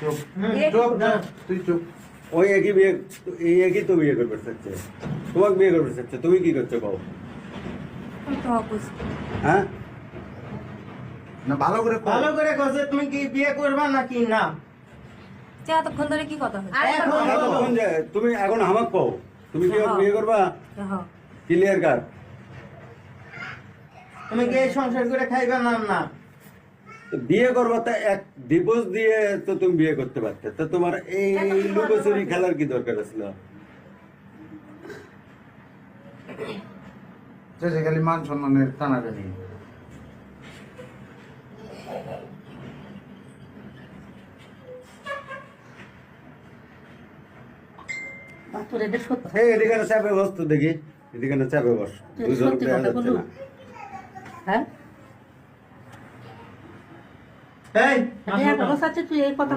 চুপ চুপ তুই চুপ। ওই একই বিয়ে, এই একই তো বিয়ে করবে চাচ্ছে, তোমাকে বিয়ে করবে চাচ্ছে, তুমি কি করছো কও? হ্যাঁ না ভালো করে কর। ভালো করে কইছে তুমি কি বিয়ে করবা নাকি না? এতক্ষণ ধরে কি কথা হচ্ছে? এখন এতক্ষণ যে তুমি এখন আমাকে কও, তুমি কি ওকে বিয়ে করবা? হ্যাঁ। Clear cut. তুমি কি এই সংসার করে খাইবা না না? বিয়ে করবা তা এক ডিভোর্স দিয়ে তো তুমি বিয়ে করতে পারতে, তো তোমার এই লুকোচুরি খেলার কি দরকার ছিল? যে খালি মান সম্মানের টানাটানি। তোর এটা সত্য এই এদিকে না চাপে বস তো দেখি, এদিকে না চাপে বস, দুজন সত্যি দেখা কথা যাচ্ছে বলু। না। হ্যাঁ এই তুই এই কথা